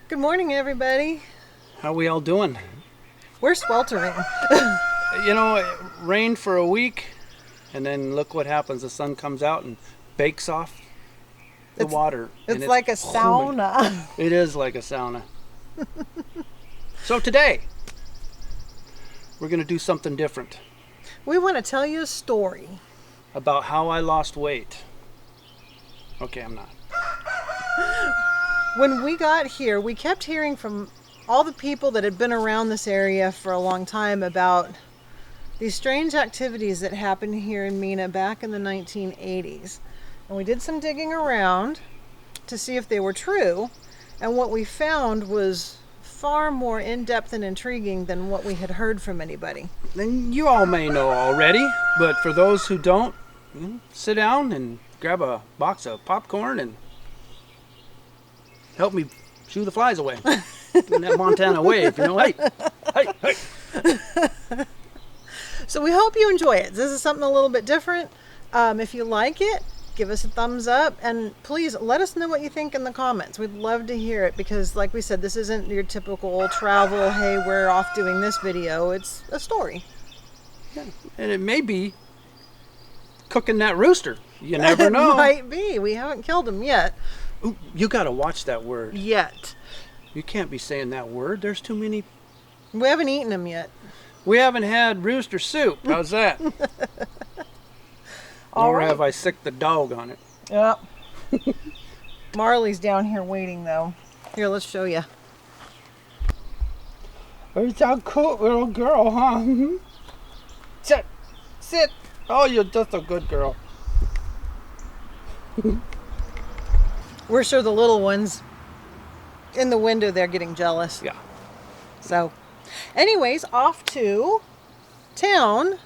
Good morning, everybody. How we all doing? We're sweltering. You know, it rained for a week, and then look what happens. The sun comes out and bakes off the water. It's like a sauna. It is like a sauna. So today, we're going to do something different We want to tell you a story. about how I lost weight. Okay, I'm not. When we got here, we kept hearing from all the people that had been around this area for a long time about these strange activities that happened here in Mena back in the 1980s. And we did some digging around to see if they were true. And what we found was far more in-depth and intriguing than what we had heard from anybody. Then you all may know already, but for those who don't, sit down and grab a box of popcorn and help me shoo the flies away. In that Montana wave, hey, hey, hey. So we hope you enjoy it. This is something a little bit different. If you like it, give us a thumbs up, and please let us know what you think in the comments. We'd love to hear it because, like we said, this isn't your typical travel, hey, we're off doing this video. It's a story. Yeah. And it may be cooking that rooster. You never know. It might be. We haven't killed him yet. Ooh, you got to watch that word. Yet. You can't be saying that word. There's too many. We haven't eaten him yet. We haven't had rooster soup. How's that? All Nor right. have I sicked the dog on it. Yep. Marley's down here waiting, though. Here, let's show you. You're that cute little girl, huh? Sit. Sit. Oh, you're just a good girl. We're sure the little ones in the window, they're getting jealous. Yeah. So, anyways, off to town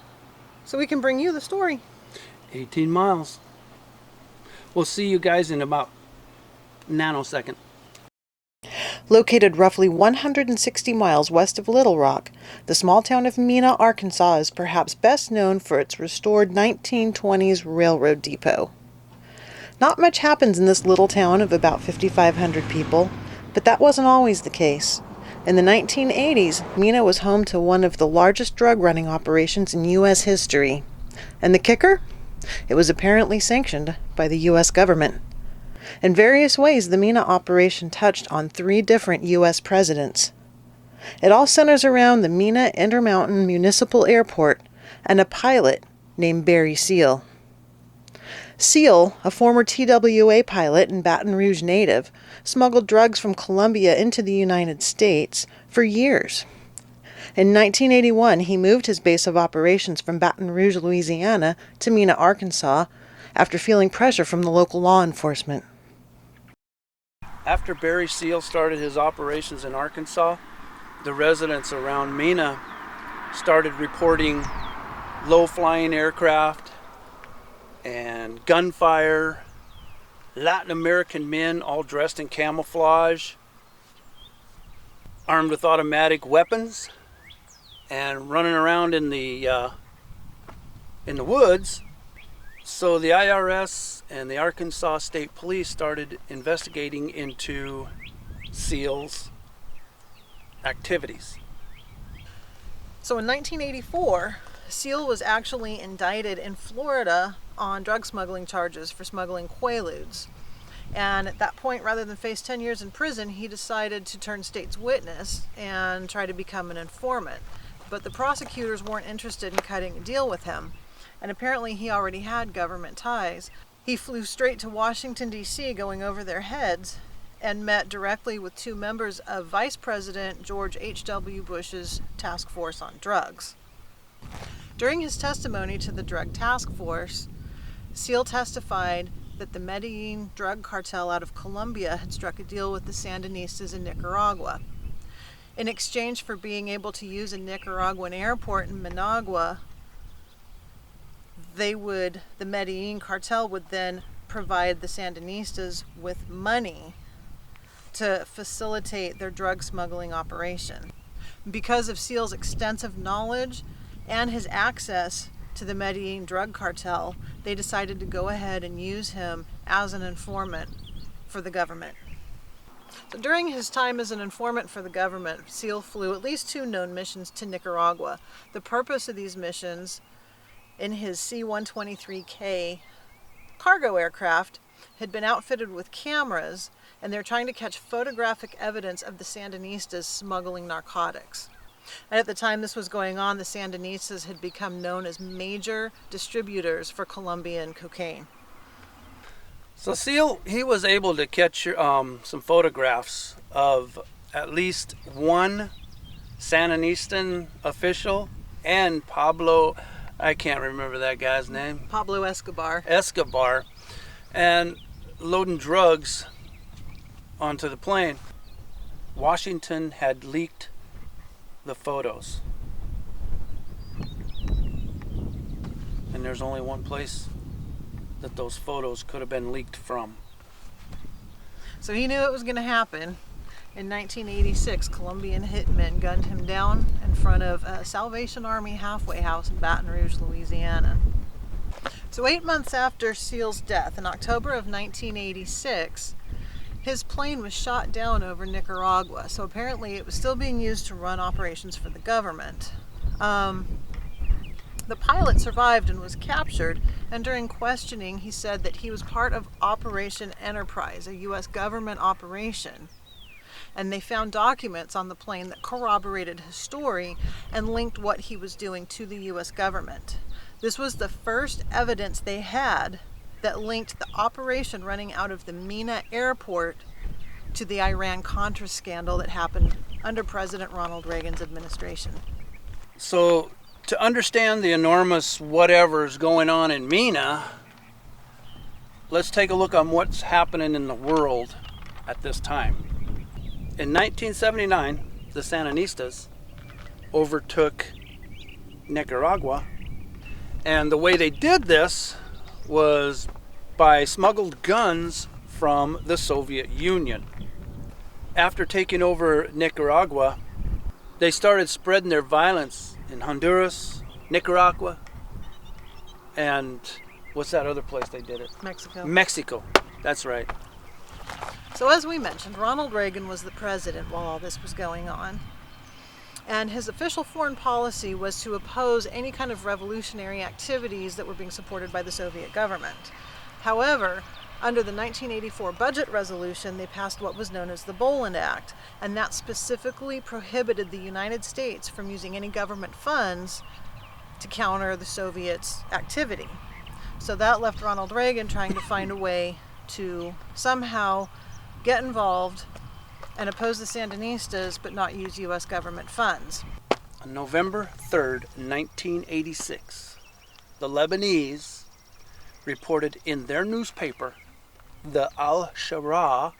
so we can bring you the story. 18 miles. We'll see you guys in about a nanosecond. Located roughly 160 miles west of Little Rock, the small town of Mena, Arkansas is perhaps best known for its restored 1920s railroad depot. Not much happens in this little town of about 5,500 people, but that wasn't always the case. In the 1980s, Mena was home to one of the largest drug running operations in U.S. history. And the kicker? It was apparently sanctioned by the U.S. government. In various ways, the Mena operation touched on 3 different U.S. presidents. It all centers around the Mena Intermountain Municipal Airport and a pilot named Barry Seal. Seal, a former TWA pilot and Baton Rouge native, smuggled drugs from Colombia into the United States for years. In 1981, he moved his base of operations from Baton Rouge, Louisiana, to Mena, Arkansas, after feeling pressure from the local law enforcement. After Barry Seal started his operations in Arkansas, the residents around Mena started reporting low-flying aircraft and gunfire, Latin American men all dressed in camouflage, armed with automatic weapons, and running around in the woods. So the IRS and the Arkansas State Police started investigating into Seal's activities. So in 1984, Seal was actually indicted in Florida on drug smuggling charges for smuggling Quaaludes. And at that point, rather than face 10 years in prison, he decided to turn state's witness and try to become an informant. But the prosecutors weren't interested in cutting a deal with him. And apparently he already had government ties. He flew straight to Washington, D.C., going over their heads, and met directly with 2 members of Vice President George H.W. Bush's task force on drugs. During his testimony to the drug task force, Seal testified that the Medellin drug cartel out of Colombia had struck a deal with the Sandinistas in Nicaragua. In exchange for being able to use a Nicaraguan airport in Managua, the Medellin cartel would then provide the Sandinistas with money to facilitate their drug smuggling operation. Because of Seal's extensive knowledge and his access to the Medellin drug cartel, they decided to go ahead and use him as an informant for the government. So during his time as an informant for the government, Seal flew at least 2 known missions to Nicaragua. The purpose of these missions in his C-123K cargo aircraft had been outfitted with cameras, and they're trying to catch photographic evidence of the Sandinistas smuggling narcotics. And at the time this was going on, the Sandinistas had become known as major distributors for Colombian cocaine. So Seal, he was able to catch some photographs of at least one Sandinistan official and Pablo, I can't remember that guy's name. Pablo Escobar. Escobar, and loading drugs onto the plane. Washington had leaked the photos. And there's only one place that those photos could have been leaked from. So he knew it was going to happen. In 1986, Colombian hitmen gunned him down in front of a Salvation Army halfway house in Baton Rouge, Louisiana. So 8 months after Seal's death, in October of 1986, his plane was shot down over Nicaragua. So apparently it was still being used to run operations for the government. The pilot survived and was captured, and during questioning he said that he was part of Operation Enterprise, a U.S. government operation. And they found documents on the plane that corroborated his story and linked what he was doing to the U.S. government. This was the first evidence they had that linked the operation running out of the Mena airport to the Iran-Contra scandal that happened under President Ronald Reagan's administration. So to understand the enormous whatever's going on in Mena, let's take a look on what's happening in the world at this time. In 1979, the Sandinistas overtook Nicaragua, and the way they did this was by smuggled guns from the Soviet Union. After taking over Nicaragua, they started spreading their violence in Honduras, Nicaragua, and what's that other place they did it? Mexico. Mexico, that's right. So as we mentioned, Ronald Reagan was the president while all this was going on. And his official foreign policy was to oppose any kind of revolutionary activities that were being supported by the Soviet government. However, under the 1984 budget resolution, they passed what was known as the Boland Act, and that specifically prohibited the United States from using any government funds to counter the Soviets' activity. So that left Ronald Reagan trying to find a way to somehow get involved and oppose the Sandinistas, but not use U.S. government funds. On November 3rd, 1986, the Lebanese reported in their newspaper, the Al-Shara,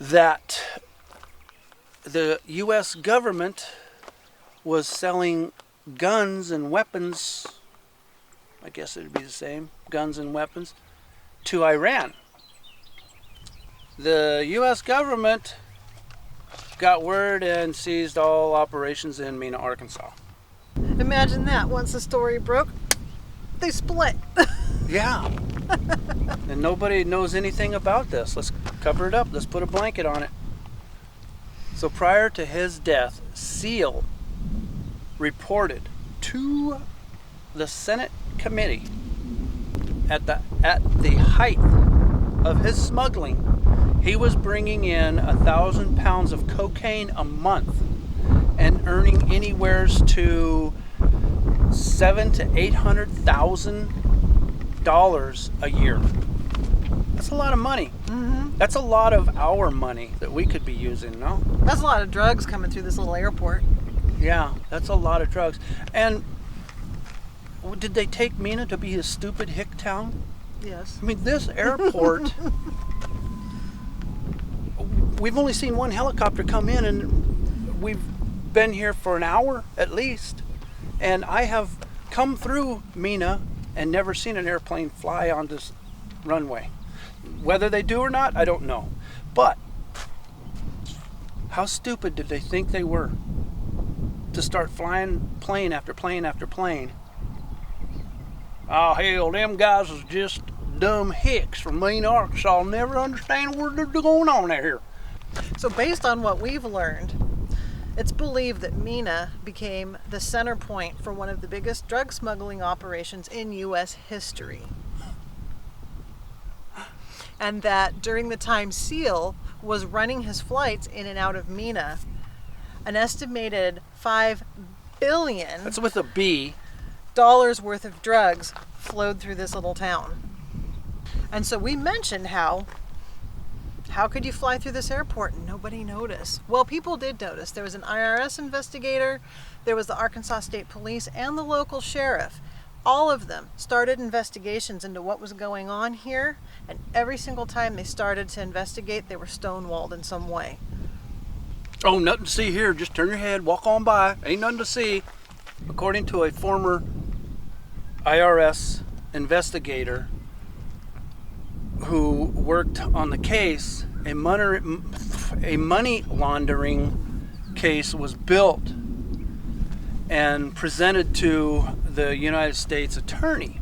that the U.S. government was selling guns and weapons, I guess it would be the same, guns and weapons, to Iran. The U.S. government got word and seized all operations in Mena, Arkansas. Imagine that. Once the story broke, they split. Yeah. And nobody knows anything about this. Let's cover it up. Let's put a blanket on it. So prior to his death, Seal reported to the Senate committee at the height of his smuggling, he was bringing in 1,000 pounds of cocaine a month and earning anywheres to $700,000 to $800,000 a year. That's a lot of money. Mm-hmm. That's a lot of our money that we could be using, no? That's a lot of drugs coming through this little airport. Yeah, that's a lot of drugs. And did they take Mena to be a stupid hick town? Yes. I mean, this airport, we've only seen one helicopter come in, and we've been here for an hour at least. And I have come through Mena and never seen an airplane fly on this runway. Whether they do or not, I don't know. But how stupid did they think they were to start flying plane after plane after plane? Oh, hell, them guys is just dumb hicks from Mena, Arkansas never understand what they're going on out here. So based on what we've learned, it's believed that Mena became the center point for one of the biggest drug smuggling operations in U.S. history. And that during the time Seal was running his flights in and out of Mena, an estimated $5 billion That's with a B. worth of drugs flowed through this little town. And so we mentioned how could you fly through this airport and nobody noticed? Well, people did notice. There was an IRS investigator, there was the Arkansas State Police, and the local sheriff. All of them started investigations into what was going on here, and every single time they started to investigate, they were stonewalled in some way. Oh, nothing to see here. Just turn your head, walk on by. Ain't nothing to see. According to a former IRS investigator who worked on the case, a money laundering case was built and presented to the United States Attorney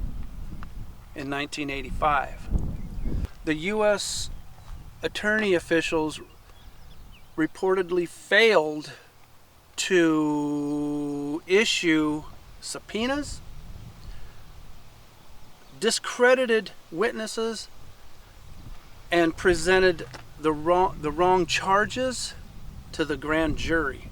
in 1985. The U.S. Attorney officials reportedly failed to issue subpoenas, discredited witnesses, and presented the wrong charges to the grand jury.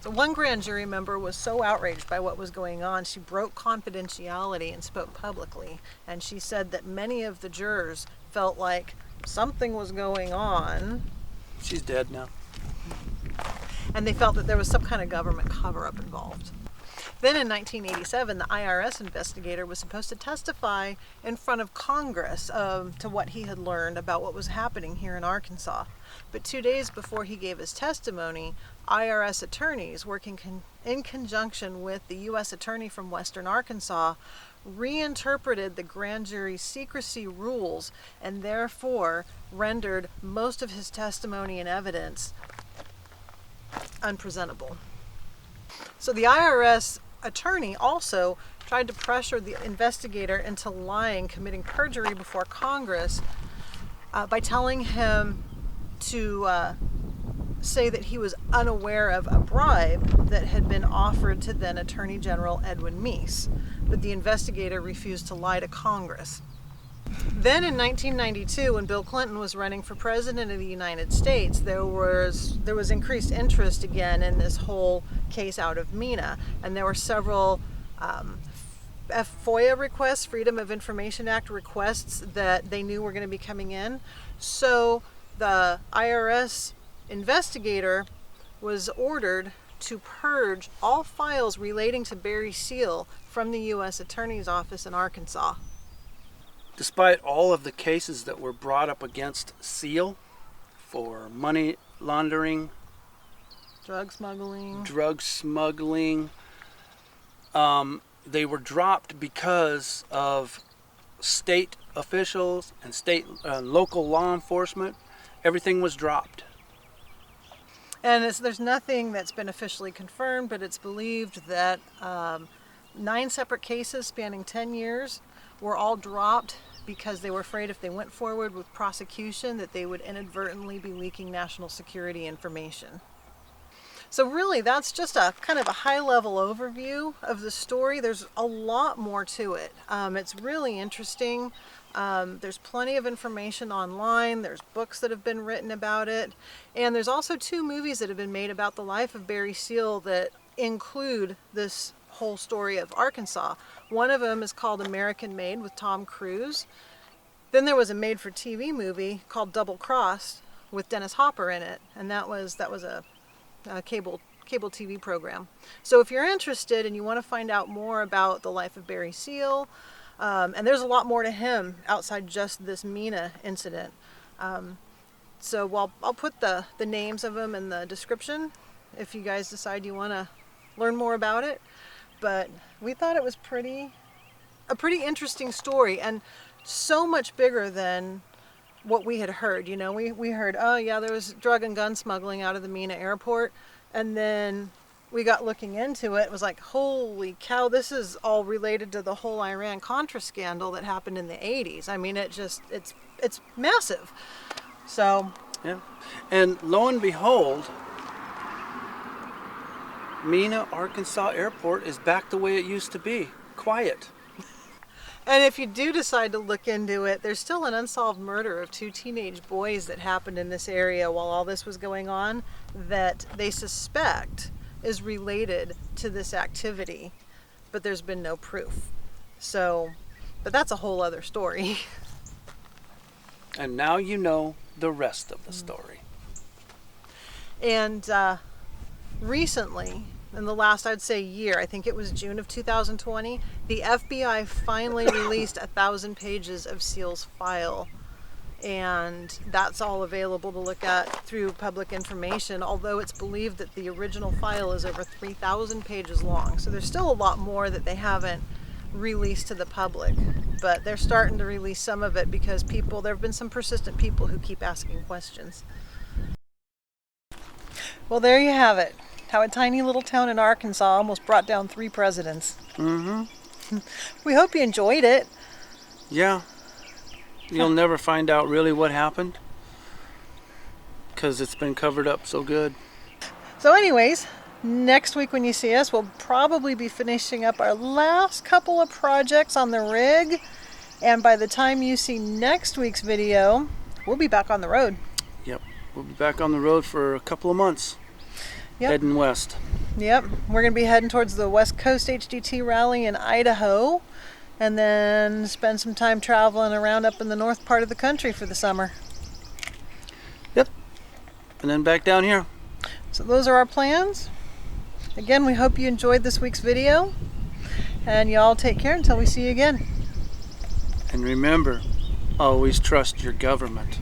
So one grand jury member was so outraged by what was going on, she broke confidentiality and spoke publicly. And she said that many of the jurors felt like something was going on. She's dead now. And they felt that there was some kind of government cover-up involved. Then in 1987, the IRS investigator was supposed to testify in front of Congress to what he had learned about what was happening here in Arkansas. But 2 days before he gave his testimony, IRS attorneys working in conjunction with the U.S. Attorney from Western Arkansas reinterpreted the grand jury's secrecy rules and therefore rendered most of his testimony and evidence unpresentable. So the IRS attorney also tried to pressure the investigator into lying, committing perjury before Congress by telling him to say that he was unaware of a bribe that had been offered to then Attorney General Edwin Meese. But the investigator refused to lie to Congress. Then in 1992, when Bill Clinton was running for president of the United States, there was increased interest again in this whole case out of Mena, and there were several FOIA requests, Freedom of Information Act requests that they knew were going to be coming in. So the IRS investigator was ordered to purge all files relating to Barry Seal from the U.S. Attorney's Office in Arkansas. Despite all of the cases that were brought up against Seal for money laundering, Drug smuggling, they were dropped because of state officials and state local law enforcement. Everything was dropped. And there's nothing that's been officially confirmed, but it's believed that 9 separate cases spanning 10 years were all dropped because they were afraid if they went forward with prosecution that they would inadvertently be leaking national security information. So really, that's just a kind of a high-level overview of the story. There's a lot more to it. It's really interesting. There's plenty of information online. There's books that have been written about it. And there's also 2 movies that have been made about the life of Barry Seal that include this whole story of Arkansas. One of them is called American Made with Tom Cruise. Then there was a made-for-TV movie called Double Crossed with Dennis Hopper in it, and that was a cable TV program. So if you're interested and you want to find out more about the life of Barry Seal, and there's a lot more to him outside just this Mena incident. So I'll put the names of them in the description if you guys decide you want to learn more about it. But we thought it was a pretty interesting story, and so much bigger than what we had heard. You know, we heard, oh yeah, there was drug and gun smuggling out of the Mena airport, and then we got looking into it, it was like, holy cow, this is all related to the whole Iran-Contra scandal that happened in the 80s. I mean, it's massive. So, Yeah. And lo and behold, Mena, Arkansas airport is back the way it used to be. Quiet. and if you do decide to look into it, there's still an unsolved murder of 2 teenage boys that happened in this area while all this was going on that they suspect is related to this activity, but there's been no proof. So, but that's a whole other story. And now you know the rest of the story. And recently, in the last, I'd say, year, I think it was June of 2020, the FBI finally released 1,000 pages of SEAL's file. And that's all available to look at through public information, although it's believed that the original file is over 3,000 pages long. So there's still a lot more that they haven't released to the public. But they're starting to release some of it because there have been some persistent people who keep asking questions. Well, there you have it. How a tiny little town in Arkansas almost brought down 3 presidents. Mm-hmm. We hope you enjoyed it. Yeah. You'll never find out really what happened because it's been covered up so good. So anyways, next week when you see us, we'll probably be finishing up our last couple of projects on the rig. And by the time you see next week's video, we'll be back on the road. Yep. We'll be back on the road for a couple of months. Yep. Heading west. Yep. We're going to be heading towards the West Coast HDT rally in Idaho. And then spend some time traveling around up in the north part of the country for the summer. Yep. And then back down here. So those are our plans. Again, we hope you enjoyed this week's video. And y'all take care until we see you again. And remember, always trust your government.